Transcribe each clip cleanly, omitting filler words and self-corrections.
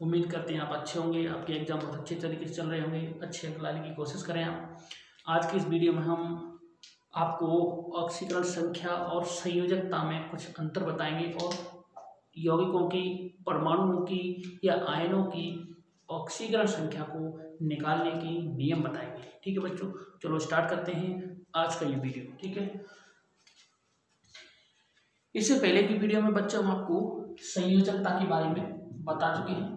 उम्मीद करते हैं आप अच्छे होंगे, आपके एग्जाम बहुत अच्छे तरीके से चल रहे होंगे, अच्छे अंक लाने की कोशिश करें आप। आज की इस वीडियो में हम आपको ऑक्सीकरण संख्या और संयोजकता में कुछ अंतर बताएंगे और यौगिकों की, परमाणुओं की या आयनों की ऑक्सीकरण संख्या को निकालने के नियम बताएंगे। ठीक है बच्चों, चलो स्टार्ट करते हैं आज का ये वीडियो। ठीक है, इससे पहले की वीडियो में बच्चों हम आपको संयोजकता के बारे में बता चुके हैं।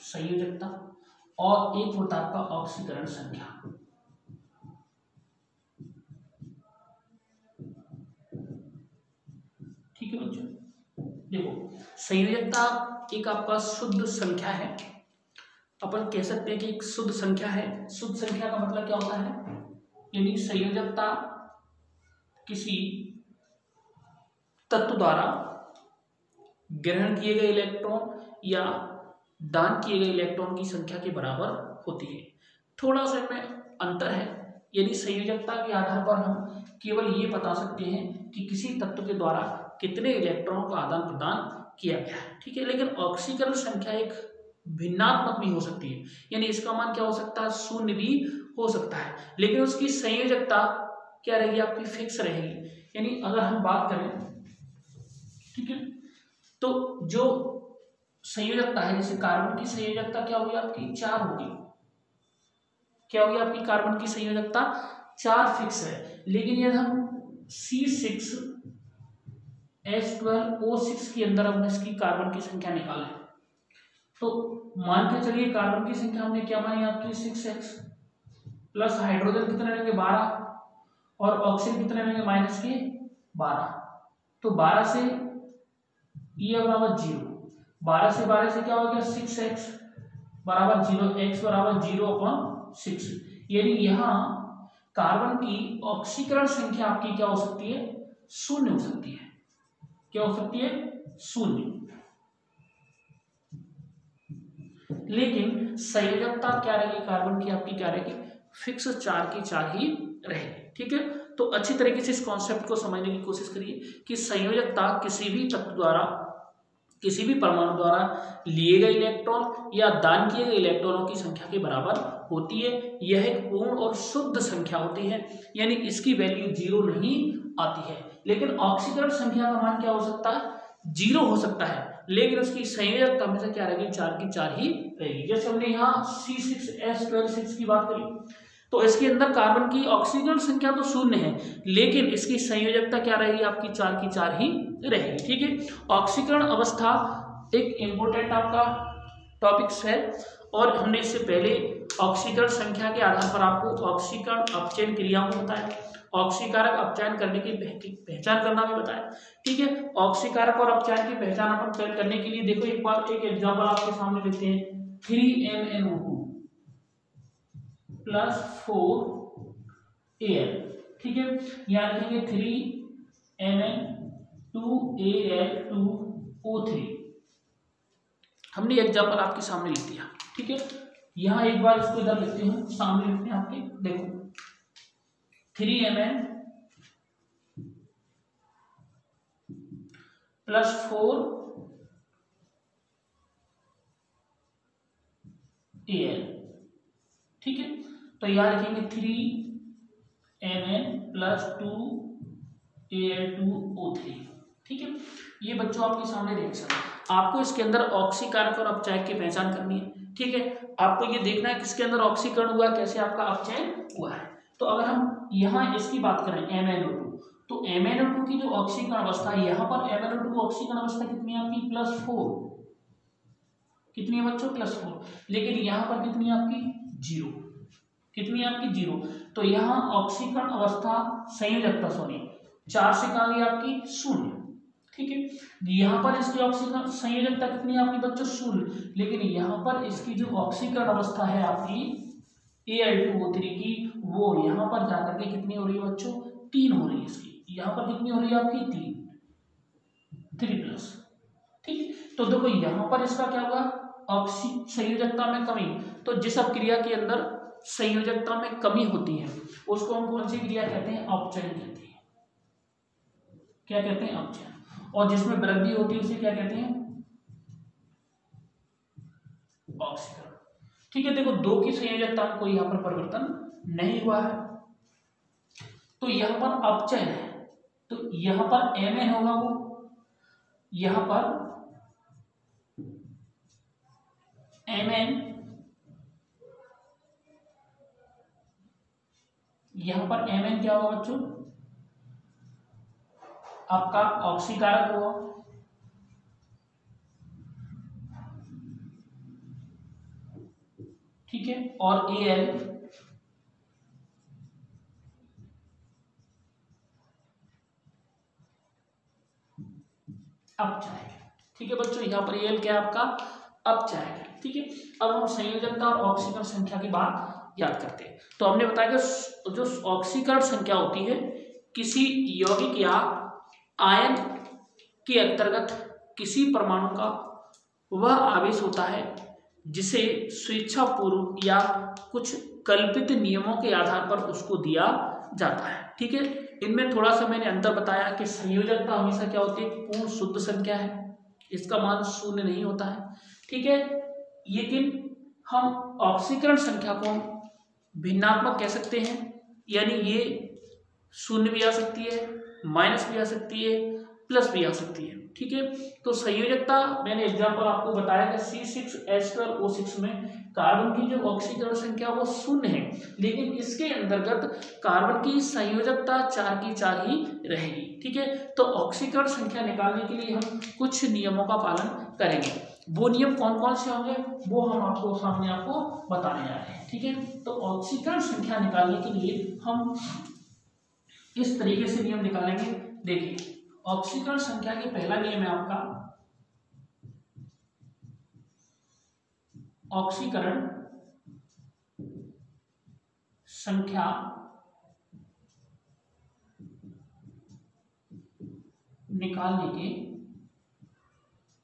संयोजकता और एक होता है आपका ऑक्सीकरण संख्या। ठीक है बच्चों, देखो संयोजकता एक आपका शुद्ध संख्या है। अपन कह सकते हैं कि एक शुद्ध संख्या है। शुद्ध संख्या का मतलब क्या होता है, यानी संयोजकता किसी तत्व द्वारा ग्रहण किए गए इलेक्ट्रॉन या दान किए गए इलेक्ट्रॉन की संख्या के बराबर होती है। थोड़ा सा इसमें अंतर है, यानी संयोजकता के आधार पर हम केवल ये बता सकते हैं कि किसी तत्व के द्वारा कितने इलेक्ट्रॉनों का आदान प्रदान किया गया है। ठीक है, लेकिन ऑक्सीकरण संख्या एक भिन्नात्मक भी हो सकती है, यानी इसका मान क्या हो सकता है, शून्य भी हो सकता है, लेकिन उसकी संयोजकता क्या रहेगी, आपकी फिक्स रहेगी। यानी अगर हम बात करें, ठीक है, तो जो संयोजकता है, जैसे कार्बन की संयोजकता क्या होगी आपकी 4 होगी। क्या होगी आपकी कार्बन की संयोजकता 4 फिक्स है। लेकिन यदि हम C6H12O6 के अंदर हम इसकी कार्बन की संख्या निकालें तो मान के चलिए कार्बन की संख्या हमने क्या मानी आपकी 6x प्लस हाइड्रोजन कितने रहेंगे 12 और ऑक्सीजन कितने रहेंगे -12। तो 12 से ये बराबर 0, 12 से क्या हो गया 6x बराबर 0, x बराबर 0/6। यानी यहाँ कार्बन की ऑक्सीकरण संख्या आपकी क्या हो सकती है, शून्य हो सकती है। क्या हो सकती है, शून्य। लेकिन संयोजकता क्या रहेगी कार्बन की आपकी, क्या रहेगी, फिक्स 4 की 4 ही रहेगी। ठीक है, तो अच्छी तरीके से इस कॉन्सेप्ट को समझने की कोशिश करिए कि संयोजकता किसी भी तत्व द्वारा, किसी भी परमाणु द्वारा लिए गए इलेक्ट्रॉन या दान किए गए इलेक्ट्रॉनों की संख्या के बराबर होती है। यह एक पूर्ण और शुद्ध संख्या होती है, यानी इसकी वैल्यू 0 नहीं आती है। लेकिन ऑक्सीकरण संख्या का मान क्या हो सकता है, 0 हो सकता है, लेकिन उसकी संयोजकता हमेशा क्या रहेगी, 4 की 4 ही रहेगी। जैसे हमने यहाँ C6H12 की बात करी तो इसके अंदर कार्बन की ऑक्सीकरण संख्या तो 0 है, लेकिन इसकी संयोजकता क्या रहेगी आपकी 4 की 4 ही रहेगी। ठीक है, ऑक्सीकरण अवस्था एक इंपॉर्टेंट आपका टॉपिक्स है और हमने इससे पहले ऑक्सीकरण संख्या के आधार पर आपको ऑक्सीकरण अपचयन क्रियाओं को बताया, ऑक्सीकारक अपचयन करने की पहचान करना भी बताया। ठीक है, ऑक्सीकारक और अपचयन की पहचान अपन करने के लिए देखो एक बार एक एग्जांपल आपके सामने लेते हैं। 3MnO2 plus 4Al। ठीक है, यहाँ लिखेंगे 3Mn2Al2O3। हमने एग्जांपल आपके सामने लिख दिया। ठीक है, यहाँ एक बार इसको इधर लिखते हैं, सामने लिखते हैं आपके, देखो 3Mn प्लस 4Al। ठीक है, तो यहाँ लिखेंगे 3Mn प्लस 2Al2O3। ठीक है, ये बच्चों आपके सामने रिएक्शन है। आपको इसके अंदर ऑक्सीकारक और अपचयन की पहचान करनी है। ठीक है, आपको ये देखना है किसके अंदर ऑक्सीकरण हुआ, कैसे आपका अपचयन हुआ है। तो अगर हम यहाँ इसकी बात करें MnO2, तो MnO2 की जो ऑक्सीकरण अवस्था है, यहाँ पर MnO2 की ऑक्सीकरण अवस्था कितनी है आपकी +4, कितनी है बच्चों +4, लेकिन यहाँ पर कितनी है आपकी 0, कितनी है आपकी 0। तो यहाँ ऑक्सीकरण अवस्था संयोजकता 4 से कहाँ गई आपकी 0। ठीक है, यहाँ पर इसकी ऑक्सीकरण संयोजकता कितनी है आपकी बच्चों 0, लेकिन यहाँ पर इसकी जो ऑक्सीकरण अवस्था है आपकी Al2O3 की, वो यहाँ पर जाकर के कितनी हो रही है बच्चों 3 हो रही है। इसकी यहाँ पर कितनी हो रही है आपकी 3+। ठीक है, तो देखो यहाँ पर इसका क्या हुआ, ऑक्सी संयोजकता में कमी। तो जिस क्रिया के अंदर संयोजकता में कमी होती है उसको हम कौन सी क्रिया कहते हैं, अपचयन कहते हैं। क्या कहते हैं, अपचयन। और जिसमें वृद्धि होती है उसे क्या कहते हैं, ऑक्सीकरण। ठीक है, देखो 2 की संयोजकता में कोई यहाँ पर परिवर्तन नहीं हुआ है, तो यहाँ पर अपचयन है, तो यहाँ पर Mn होगा, वो यहाँ पर Mn, यहाँ पर Mn क्या होगा बच्चों, आपका ऑक्सीकारक होगा। ठीक है, और Al अपचायक। ठीक है बच्चों, यहाँ पर Al क्या है आपका अपचायक है। ठीक है, अब हम संयोजकता और ऑक्सीकरण संख्या की बात याद करते हैं। तो हमने बताया कि जो ऑक्सीकरण संख्या होती है, किसी यौगिक या आयन के अंतर्गत किसी परमाणु का वह आवेश होता है जिसे स्वेच्छापूर्वक या कुछ कल्पित नियमों के आधार पर उसको दिया जाता है। ठीक है, इनमें थोड़ा सा मैंने अंतर बताया कि संयोजकता हमेशा क्या होती है, पूर्ण शुद्ध संख्या है, इसका मान शून्य नहीं होता है। ठीक है, लेकिन हम ऑक्सीकरण संख्या को भिन्नात्मक कह सकते हैं, यानी ये शून्य भी आ सकती है, माइनस भी आ सकती है, प्लस भी आ सकती है। ठीक है, तो संयोजकता मैंने एग्जांपल आपको बताया कि C6H12O6 में कार्बन की जो ऑक्सीकरण संख्या वो शून्य है, लेकिन इसके अंतर्गत कार्बन की संयोजकता 4 की 4 ही रहेगी। ठीक है, तो ऑक्सीकरण संख्या निकालने के लिए हम कुछ नियमों का पालन करेंगे। वो नियम कौन कौन से होंगे वो हम आपको सामने आपको बताने जा रहे हैं। ठीक है, तो ऑक्सीकरण संख्या निकालने के लिए हम इस तरीके से नियम निकालेंगे। देखिए, ऑक्सीकरण संख्या के पहला नियम है आपका ऑक्सीकरण संख्या निकालने के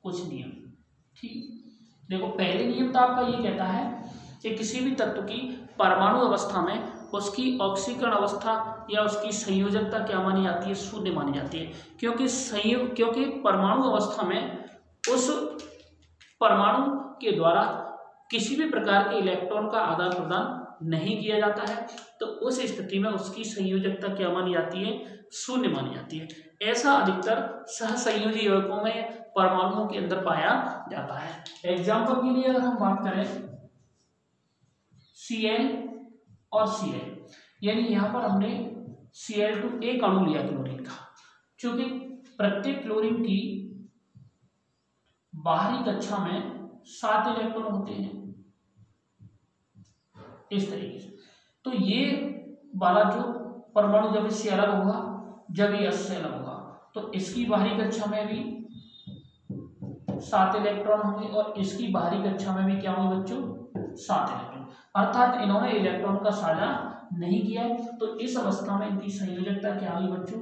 कुछ नियम। ठीक, देखो पहले नियम तो आपका ये कहता है कि किसी भी तत्व की परमाणु अवस्था में उसकी ऑक्सीकरण अवस्था या उसकी संयोजकता क्या मानी जाती है, शून्य मानी जाती है, क्योंकि परमाणु अवस्था में उस परमाणु के द्वारा किसी भी प्रकार के इलेक्ट्रॉन का आदान प्रदान नहीं किया जाता है, तो उस स्थिति में उसकी संयोजकता क्या मानी जाती है, शून्य मानी जाती है। ऐसा अधिकतर सहसंयोजी यौगिकों में परमाणुओं के अंदर पाया जाता है। एग्जाम्पल के लिए अगर हम बात करें Cl और Cl, यानी यहाँ पर हमने Cl2 एक अणु लिया क्लोरीन का, क्योंकि प्रत्येक क्लोरीन की बाहरी कक्षा में 7 इलेक्ट्रॉन होते हैं इस तरीके से। तो ये वाला जो परमाणु जब इससे अलग होगा, जब ये इससे अलग होगा, तो इसकी बाहरी कक्षा में भी 7 इलेक्ट्रॉन होंगे और इसकी बाहरी कक्षा में भी क्या होंगे बच्चों, 7 इलेक्ट्रॉन। अर्थात इन्होंने इलेक्ट्रॉन का साझा नहीं किया है, तो इस अवस्था में इनकी संयोजकता क्या होगी बच्चों,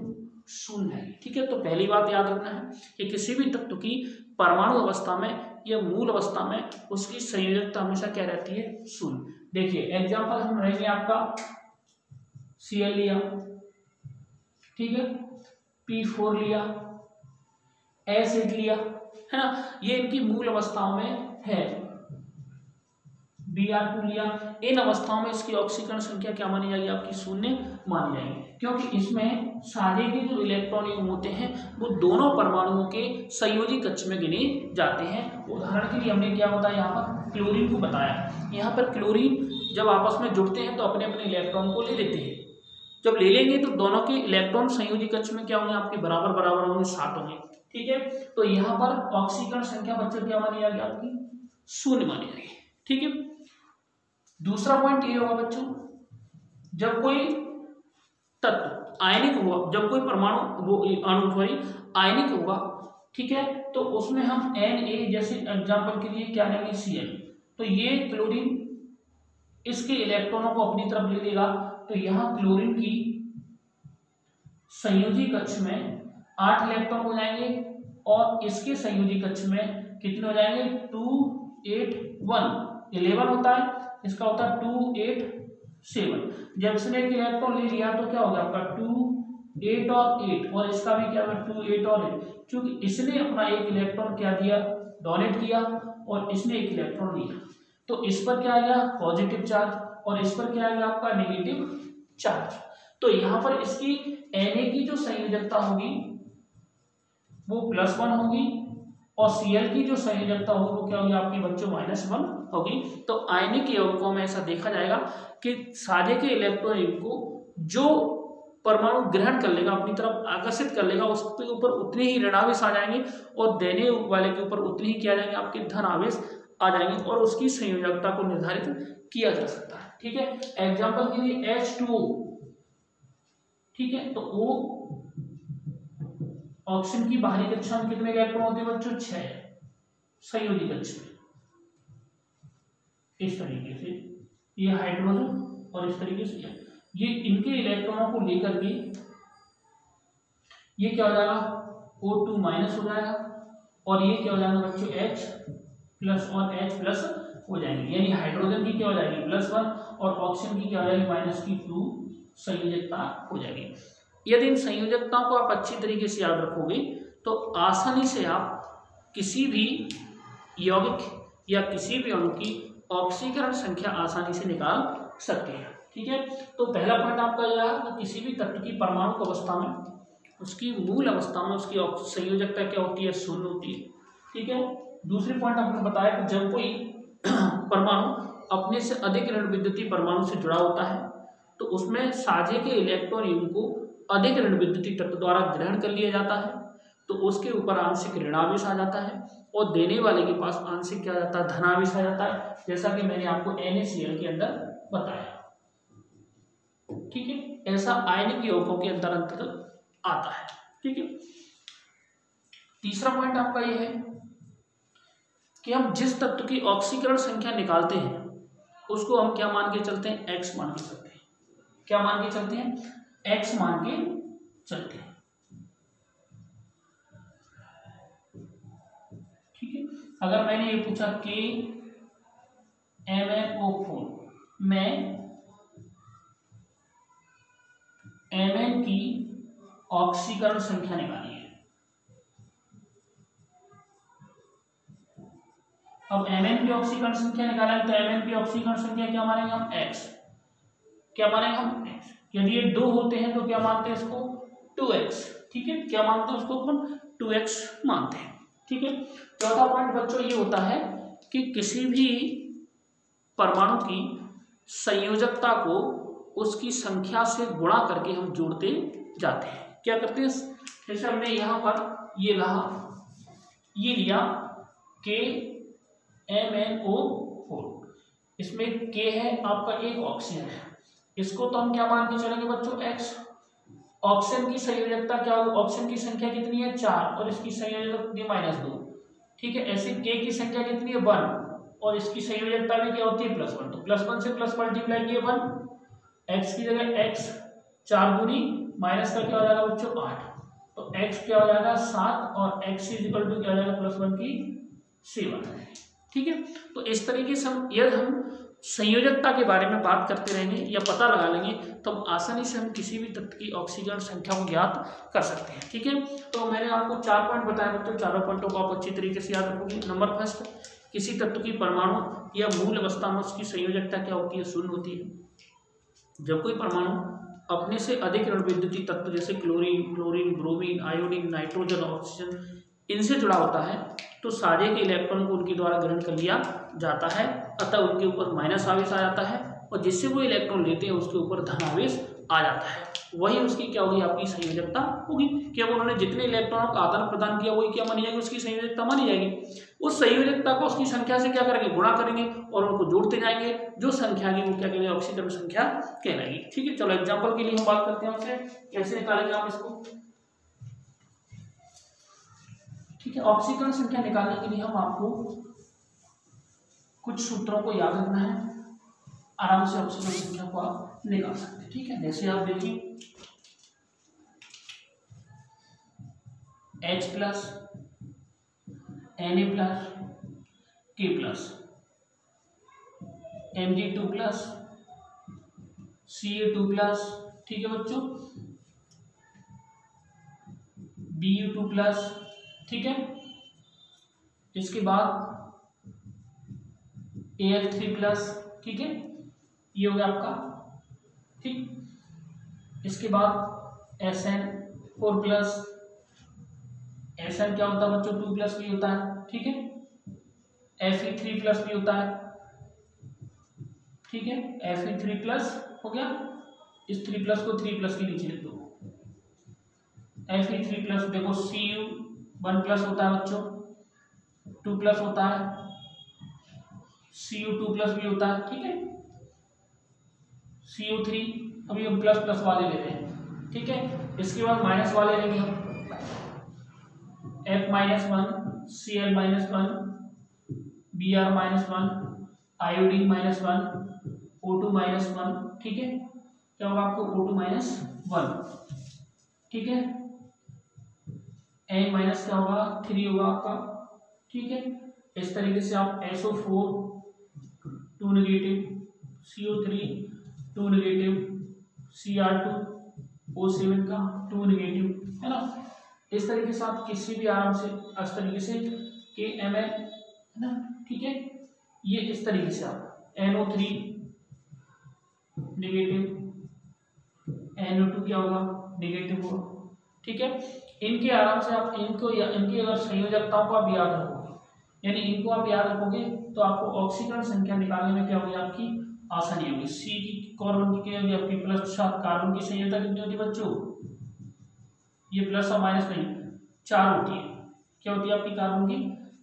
शून्य है। ठीक है, तो पहली बात याद रखना है कि किसी भी तत्व की परमाणु अवस्था में या मूल अवस्था में उसकी संयोजकता हमेशा क्या रहती है, शून्य। देखिए एग्जाम्पल हम रहेंगे आपका Cl लिया, ठीक है, P4 लिया, एसिड लिया, है ना, ये इनकी मूल अवस्थाओं में है। Br2 लिया, इन अवस्थाओं में इसकी ऑक्सीकरण संख्या क्या मानी जाएगी, आपकी शून्य मानी जाएगी, क्योंकि इसमें सारे के जो इलेक्ट्रॉन युग्म होते हैं वो दोनों परमाणुओं के संयोजी कक्ष में गिने जाते हैं। उदाहरण के लिए हमने क्या बताया, यहाँ पर क्लोरीन को बताया। यहाँ पर क्लोरीन जब आपस में जुड़ते हैं तो अपने अपने इलेक्ट्रॉन को ले लेते हैं। जब ले लेंगे तो दोनों के इलेक्ट्रॉन संयोजी कक्ष में क्या होंगे, आपके बराबर बराबर होंगे, 7 होंगे। ठीक है, तो यहाँ पर ऑक्सीकरण संख्या बच्चों क्या मानी जाएगी, आपकी शून्य मानी जाएगी। ठीक है, दूसरा पॉइंट ये होगा बच्चों, जब कोई तत्व आयनिक हुआ, जब कोई परमाणु वो अणु आयनिक होगा, ठीक है, तो उसमें हम Na जैसे एग्जांपल के लिए क्या लेंगे, Cl, तो ये क्लोरीन इसके इलेक्ट्रॉनों को अपनी तरफ ले लेगा, तो यहाँ क्लोरीन की संयोजी कक्ष में 8 इलेक्ट्रॉन हो जाएंगे और इसके संयोजी कक्ष में कितने हो जाएंगे, 2 8 1 11 होता है, इसका होता है 2 8 7। जब इसने एक इलेक्ट्रॉन ले लिया तो क्या होगा आपका 2 8 और 8, और इसका भी क्या होगा 2 8 और 8, क्योंकि इसने अपना एक इलेक्ट्रॉन क्या दिया, डोनेट किया, और इसने एक इलेक्ट्रॉन लिया। तो इस पर क्या आ गया पॉजिटिव चार्ज और इस पर क्या आ गया आपका नेगेटिव चार्ज। तो यहाँ पर इसकी Na की जो संयोजकता होगी वो +1 होगी और Cl की जो संयोजकता होगी वो क्या होगी आपकी बच्चों -1 होगी। तो आयनिक यौगिकों में ऐसा देखा जाएगा कि साझे के इलेक्ट्रॉन को जो परमाणु ग्रहण कर लेगा, अपनी तरफ आकर्षित कर लेगा, उसके ऊपर उतने ही ऋण आवेश आ जाएंगे और देने वाले के ऊपर उतने ही क्या जाएंगे आपके धन आवेश आ जाएंगे और उसकी संयोजकता को निर्धारित किया जा सकता है। ठीक है, एग्जाम्पल के लिए H2O, ठीक है, तो वो ऑक्सीजन की बाहरी कक्षा में कितने इलेक्ट्रॉन होते हैं बच्चों 6 संयोजी कक्षा में, इस तरीके से ये हाइड्रोजन और इस तरीके से ये इनके इलेक्ट्रॉनों को लेकर के ये क्या हो जाएगा O2 माइनस हो जाएगा और ये क्या हो जाएगा बच्चों H प्लस और H प्लस हो जाएंगे, यानी हाइड्रोजन की क्या हो जाएगी +1 और ऑक्सीजन की क्या हो जाएगी -2 संयोजकता हो जाएगी। यदि इन संयोजकताओं को आप अच्छी तरीके से याद रखोगे तो आसानी से आप किसी भी यौगिक या किसी भी अणु की ऑक्सीकरण संख्या आसानी से निकाल सकते हैं। ठीक है, तो पहला पॉइंट आपका यह है कि किसी भी तत्व की परमाणु अवस्था में उसकी मूल अवस्था में उसकी संयोजकता क्या होती है 0 होती है। ठीक है, दूसरी पॉइंट आपने बताया कि जब कोई परमाणु अपने से अधिक ऋण विद्युतीय परमाणु से जुड़ा होता है तो उसमें साझे के इलेक्ट्रॉन युग्म को अधिक ऋण विद्युतीय तत्व द्वारा ग्रहण कर लिया जाता है तो उसके ऊपर आंशिक ऋणावेश आ जाता है और देने वाले के पास आंशिक क्या आ जाता है धनावेश आ जाता है, जैसा कि मैंने आपको NaCl के अंदर बताया। ठीक है, ऐसा आयनिक यौगिकों के अंदर अंतर्गत आता है। ठीक है, तीसरा पॉइंट आपका यह है कि हम जिस तत्व की ऑक्सीकरण संख्या निकालते हैं उसको हम क्या मान के चलते हैं x मान के चलते हैं। क्या मान के चलते हैं x मान के चलते हैं। ठीक है, अगर मैंने ये पूछा कि MnO4 में Mn की ऑक्सीकरण संख्या निकाली है, अब Mn की ऑक्सीकरण संख्या निकालेंगे तो Mn की ऑक्सीकरण संख्या क्या मानेंगे हम x, क्या मानेंगे हम x। यदि ये 2 होते हैं तो क्या मानते हैं इसको 2x। ठीक है, क्या मानते हैं उसको अपन 2x मानते हैं। ठीक है, चौथा पॉइंट बच्चों ये होता है कि किसी भी परमाणु की संयोजकता को उसकी संख्या से गुणा करके हम जोड़ते जाते हैं। क्या करते हैं, जैसे हमने यहाँ पर ये लिया के MnO4, इसमें K है आपका एक ऑक्सीजन है, इसको तो हम क्या मान के चलेंगे बच्चों x। ऑक्सीजन की संयोजकता क्या होगी, ऑक्सीजन की संख्या कितनी है 4 और इसकी संयोजकता -2। ठीक है, ऐसे K की संख्या कितनी है 1 और इसकी संयोजकता भी क्या होती है +1, तो +1 से प्लस मल्टीप्लाई किए 1, x की जगह x 4 गुनी माइनस का क्या हो जाएगा बच्चों 8, तो x क्या हो जाएगा 7 और x इक्वल टू क्या हो जाएगा +1 की 7। ठीक है, तो इस तरीके से यदि हम संयोजकता के बारे में बात करते रहेंगे या पता लगा लेंगे तो आसानी से हम किसी भी तत्व की ऑक्सीकरण संख्या को ज्ञात कर सकते हैं। ठीक है, तो मैंने आपको 4 पॉइंट बताए बच्चों, चारों पॉइंटों को आप अच्छी तरीके से याद रखोगे। नंबर फर्स्ट, किसी तत्व की परमाणु या मूल अवस्था में उसकी संयोजकता क्या होती है 0 होती है। जब कोई परमाणु अपने से अधिक ऋण विद्युतीय तत्व जैसे chlorine, bromine, iodine, nitrogen, oxygen इनसे जुड़ा होता है तो सारे के इलेक्ट्रॉन को उनके द्वारा ग्रहण कर लिया जाता है, अतः उनके ऊपर माइनस आवेश आ जाता है और जिससे वो इलेक्ट्रॉन लेते हैं उसके ऊपर धन आवेश आ जाता है। वही उसकी क्या होगी आपकी संयोजकता होगी कि अब उन्होंने जितने इलेक्ट्रॉनों का आदान प्रदान किया वही क्या मानी जाएगी उसकी संयोजकता मानी जाएगी। उस संयोजकता को उसकी संख्या से क्या करेंगे गुणा करेंगे और उनको जोड़ते जाएंगे, जो संख्या आएगी वो क्या कहलाएगी ऑक्सीकरण संख्या कहलाएगी। ठीक है, चलो एग्जाम्पल के लिए हम बात करते हैं उससे कैसे निकालेंगे आप इसको। ठीक है, ऑक्सीकरण संख्या निकालने के लिए हम आपको कुछ सूत्रों को याद रखना है, आराम से ऑक्सीकरण संख्या को आप निकाल सकते हैं। ठीक है, जैसे आप देखिए H plus Na plus K plus Mg2 plus Ca2 plus, ठीक है बच्चों, Bu2 प्लस। ठीक है, इसके बाद Al3+, ठीक है, ये हो गया आपका, ठीक। इसके बाद SN4+, SN क्या होता है बच्चों, 2+ भी होता है, ठीक है। Fe3+ भी होता है, ठीक है, Fe3+ हो गया, इस 3+ को 3+ के नीचे लिख दो। Fe3+ देखो Cu1+ होता है बच्चों, 2+ होता है, Cu2+ भी होता है, ठीक है। Cu3 अभी हम प्लस वाले ले रहे हैं, ठीक है। इसके बाद माइनस वाले लेंगे हम, F-1, Cl-1, Br-1, आयोडीन-1, O2-1, ठीक है। क्या होगा आपको, O2-1, ठीक है। N- क्या होगा, 3 होगा आपका, ठीक है। इस तरीके से आप SO4 2 negative, CO3 2 negative, Cr2 O7 का 2 नेगेटिव, है ना। इस तरीके से आप किसी भी आराम से इस तरीके से KMn, है ना, ठीक है। ये इस तरीके से आप NO3 नेगेटिव, NO2 क्या होगा, नेगेटिव होगा, ठीक है। इनके आराम से आप इनको या इनकी अगर संयोजकताओं को आप याद रखोगे, यानी इनको आप याद रखोगे तो आपको ऑक्सीकरण संख्या निकालने में क्या होगी, आपकी आसानी होगी। सी की कार्बन की क्या होगी आपकी प्लस, कार्बन की संयोजकता कितनी होती है बच्चों, ये प्लस और माइनस नहीं 4 होती है, क्या होती है आपकी कार्बन की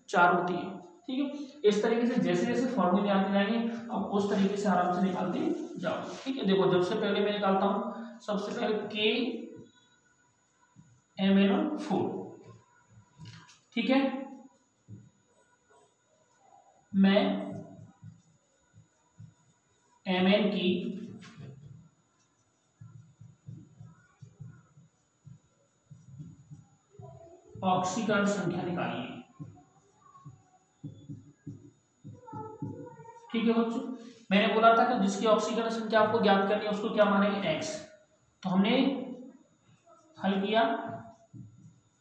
4 होती है, ठीक है। इस तरीके से जैसे जैसे फॉर्मूले आते जाएंगे अब उस तरीके से आराम से निकालते जाओ, ठीक है। देखो जब से पहले मैं निकालता हूँ, सबसे पहले KMnO4, ठीक है। मैं Mn की ऑक्सीकरण संख्या निकालिए, ठीक है बच्चों। मैंने बोला था कि जिसकी ऑक्सीकरण संख्या आपको ज्ञात करनी है उसको क्या मानेंगे, x। तो हमने हल किया,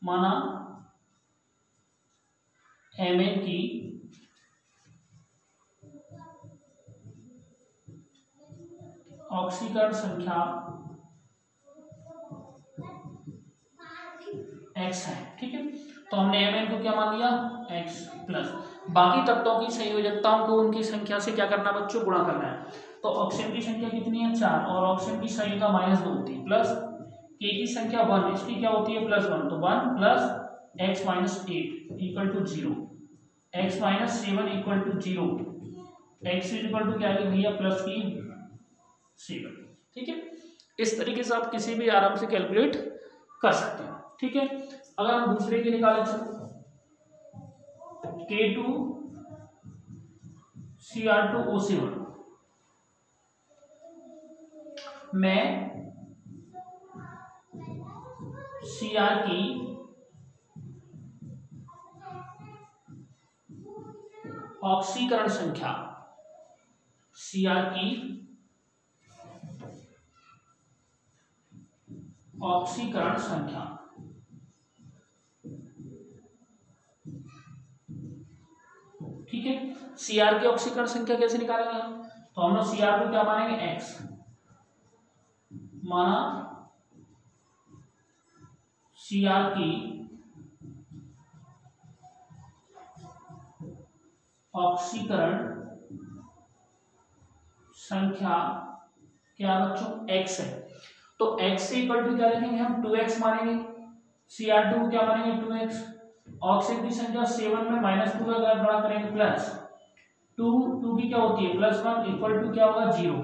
माना Mn की ऑक्सीकरण संख्या x है, ठीक है। तो हमने Mn को क्या मान लिया, x प्लस बाकी तत्वों की संयोजकताओं को उनकी संख्या से क्या करना बच्चों, गुणा करना है। तो ऑक्सीजन की संख्या कितनी है 4 और ऑक्सीजन की संयोजकता -2 होती है, प्लस K की संख्या 1, इसकी क्या होती है +1, तो 1 plus x - 8 equal to 0, x - 7 equal to 0, x equal to क्या है भैया प्लस की 7, ठीक है। इस तरीके से आप किसी भी आराम से कैलकुलेट कर सकते हैं, ठीक है। अगर हम दूसरे के निकालें, चलो K2 Cr2 O7, मैं Cr की ऑक्सीकरण संख्या, Cr की ऑक्सीकरण संख्या, ठीक है। Cr की ऑक्सीकरण संख्या कैसे निकालेंगे हम, तो हम लोग Cr को क्या मानेंगे x, माना Cr की ऑक्सीकरण संख्या क्या बच्चों x है, तो x से इक्वल टू क्या लिखेंगे हम 2x मानेंगे, Cr2 को क्या मानेंगे 2x, ऑक्सीजन की संख्या 7 में -2 का अगर बड़ा करेंगे प्लस 2 की क्या होती है +1 इक्वल टू क्या होगा 0,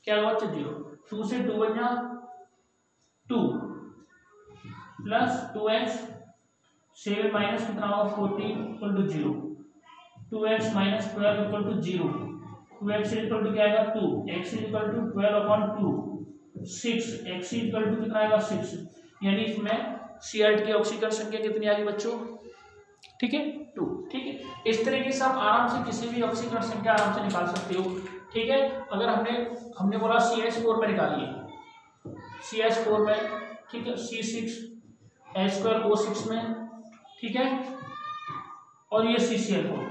क्या होगा बच्चों 0, 2 से 2 बन जा 2 प्लस 2x 7 माइनस कितना होगा 14 equal to 0, 2x - 12 equal to 0, 2x equal to क्या आएगा 2, x equal to 12/2, 6, x equal to कितना आएगा 6, यानी इसमें Cr की ऑक्सीकरण संख्या कितनी आ गई बच्चों, ठीक है 2, ठीक है। इस तरीके से आप आराम से किसी भी ऑक्सीकरण संख्या आराम से निकाल सकते हो, ठीक है। अगर हमने बोला CH4 में निकालिए, CH4 में, ठीक है, C6H12O6 में, ठीक है, और ये CCl4,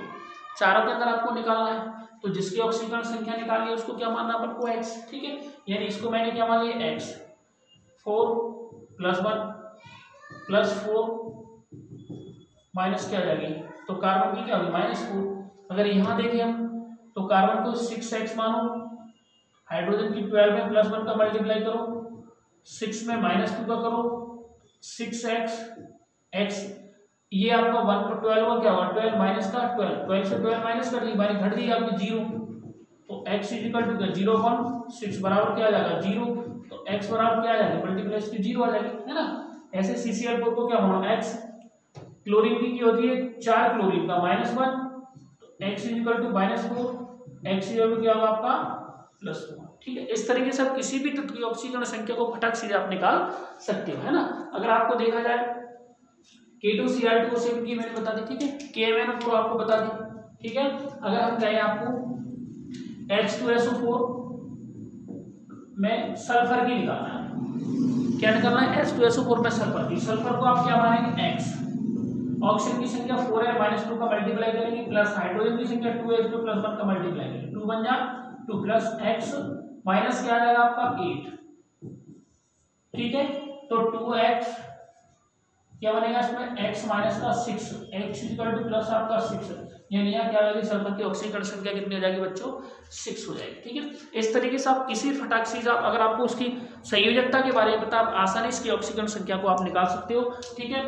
चारों के अंदर आपको निकालना है, तो जिसकी ऑक्सीकरण संख्या निकालनी है उसको क्या मानना अपन को x, ठीक है। यानी इसको मैंने क्या मान लिया x, 4 + 1 + 4 माइनस क्या आ जाएगी, तो कार्बन की क्या होगी -4। अगर यहाँ देखें हम तो कार्बन को 6x मानो, हाइड्रोजन की 12 में +1 का मल्टीप्लाई करो, 6 में -2 का करो, 6x x, ये आपका 1 को 12 का क्या होगा, 12 माइनस का 12 से 12 माइनस कर दी, मानी घट दी आपकी 0, तो x = 0.6 बराबर क्या आ जाएगा 0, तो x बराबर क्या आ जाएगा मल्टीप्लाई की 0 आ जाएगी, है ना। ऐसे CCl4 को क्या होना x, क्लोरीन की होती है 4 क्लोरीन का -1, तो x = -4, x क्या होगा आपका +1, ठीक है। इस तरीके से आप किसी भी तत्व की ऑक्सीकरण संख्या को फटाक सीधे आप निकाल सकते हो, है ना। अगर आपको देखा जाए K2Cr2 की मैंने बता दी, ठीक है, KMnO4 आपको बता दी, ठीक है। अगर हम कहें आपको H2SO4 में सल्फर की निकालना है, क्या निकालना है, H2SO4 में सल्फर की, सल्फर को आप क्या मानेंगे x, ऑक्सीजन की संख्या 4 है, -2 का मल्टीप्लाई करेंगे, प्लस हाइड्रोजन की संख्या 2h पे +1 का मल्टीप्लाई करेंगे, 2 बन जा 2 प्लस x माइनस क्या आ जाएगा आपका 8, ठीक है। तो 2x क्या बनेगा इसमें, x माइनस का 6, x = प्लस आपका 6, यानी यहाँ क्या होगी, सल्फर की ऑक्सीकरण संख्या कितनी हो जाएगी बच्चों, 6 हो जाएगी, ठीक है। इस तरीके से आप किसी फटाक से अगर आपको उसकी संयोजकता के बारे में पता, आप आसानी से इसकी ऑक्सीकरण संख्या को आप निकाल सकते हो, ठीक है।